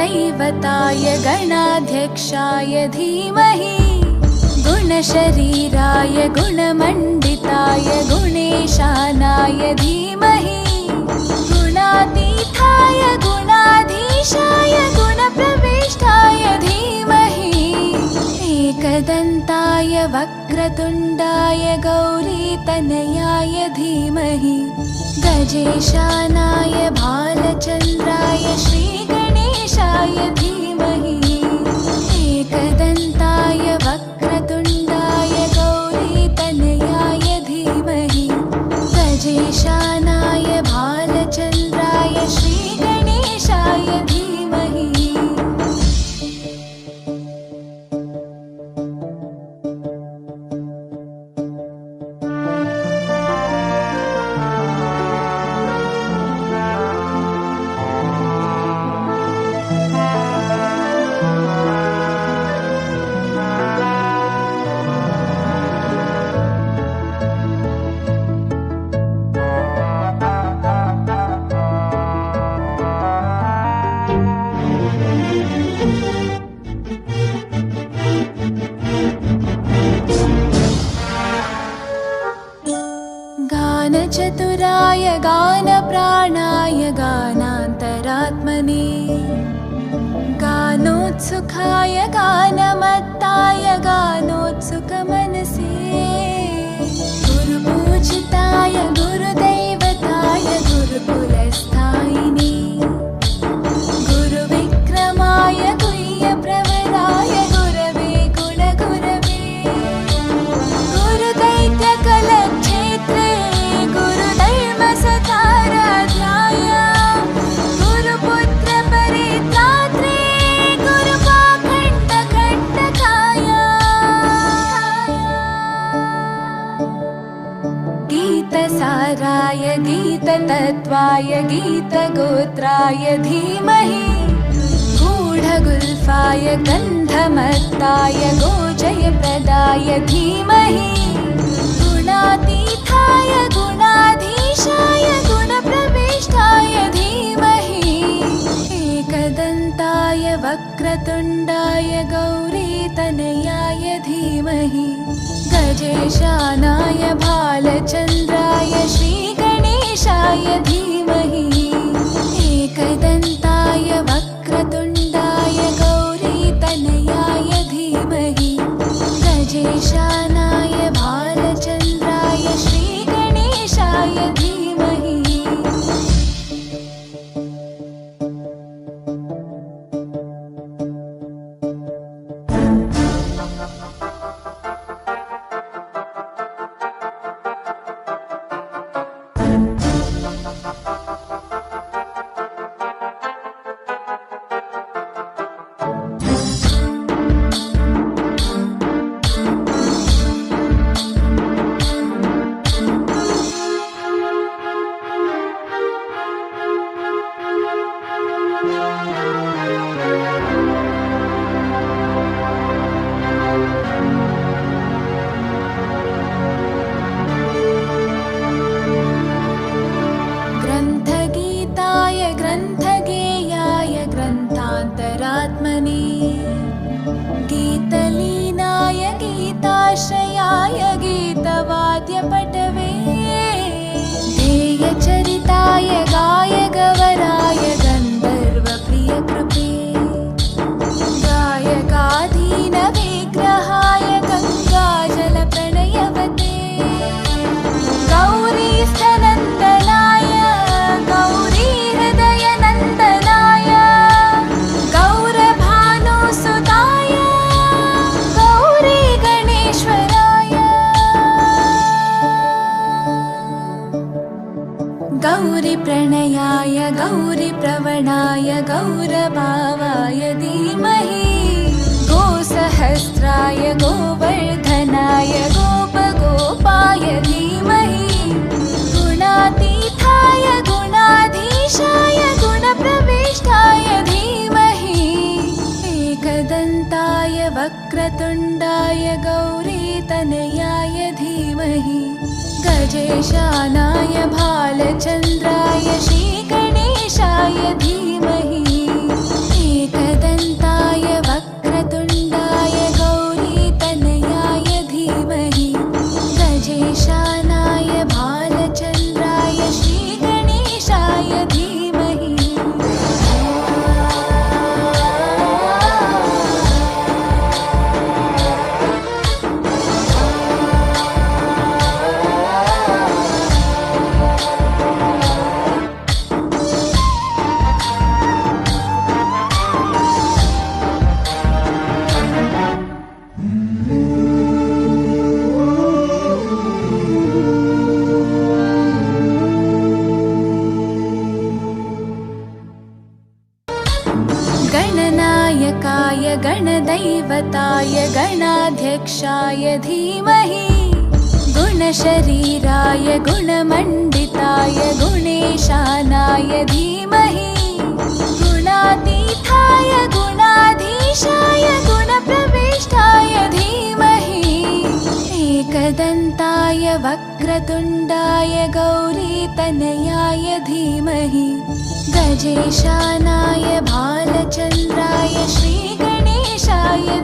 गुरुदैवताय गणाध्यक्षाय धीमहि गुणशरीराय गुणमण्डिताय गुणेशानाय धीमहि गुणातीताय गुणाधीशाय गुणप्रविष्टाय धीमहि एकदन्ताय वक्रतुण्डाय गौरीतनयाय धीमहि गजेशानाय भालचन्द्राय श्रीगणेशाय धीमहि एकदन्ताय वक्रतुण्डाय गौरीतनयाय धीमहि गजेशानाय भालचन्द्राय श्रीगणेशाय धीमहि। गानचतुराय गानप्राणाय गानान्तरात्मने गानोत्सुकाय गानमत्ताय गानोत्सुकमनसे गुरुपूजिताय गुरुदैवताय गुरुकुलस्थायिने गुरुविक्रमाय गुह्यप्रवराय गुरवे गुणगुरवे गुरुदैत्यकलक्षेत्रे गुरुधर्मसताराध्याय गुरुपुत्रपरित्रात्रे गुरुपाखण्डखण्डकाय गीतसाराय गीततत्त्वाय गीतगोत्राय धीमहि गूढगुल्फाय गन्धमत्ताय गोजयप्रदाय धीमहि गुणातीताय गुणाधीशाय गुणप्रविष्टाय धीमहि एकदन्ताय वक्रतुण्डाय गौरीतनयाय धीमहि गजेशानाय भालचन्द्राय श्रीगणेशाय धीमहि एकदन्ताय वक्रतुण्डाय गौरीतनयाय धीमहि गजेशानाय भालचन्द्राय श्रीगणेशाय धीमहि। ग्रन्थगीताय ग्रन्थगेयाय ग्रन्थान्तरात्मने गीतलीनाय गीताश्रयाय गीतवाद्यपटवे ध्येयचरिताय गायगवराय गन्धर्वप्रियकृपे गायकाधीनविग्रहाय गङ्गाजलप्रणयवते गौरीस्थनन्दनाय गौरीहृदयनन्दनाय गौरभानुसुताय गौरीगणेश्वराय गौरीप्रणयाय गौरीप्रवणाय गौरभावाय धीमहि गोसहस्राय गोवर्धनाय गोपगोपाय धीमहि गुणातीताय गुणाधीशाय गुणप्रविष्टाय धीमहि एकदन्ताय वक्रतुण्डाय गौरीतनयाय धीमहि गजेशानाय भालचन्द्राय श्रीगणेशाय धीमहि गजेशानाय भालचन्द्राय श्रीगणेशाय धीमहि गणनायकाय गणदैवताय गणाध्यक्षाय धीमहि गुणशरीराय गुणमण्डिताय गुणेशानाय धीमहि गुणातीताय गुणाधीशाय गुणप्रविष्टाय धीमहि एकदन्ताय वक्रतुण्डाय गौरीतनयाय धीमहि गजेशानाय भालचन्द्राय श्रीगणेशाय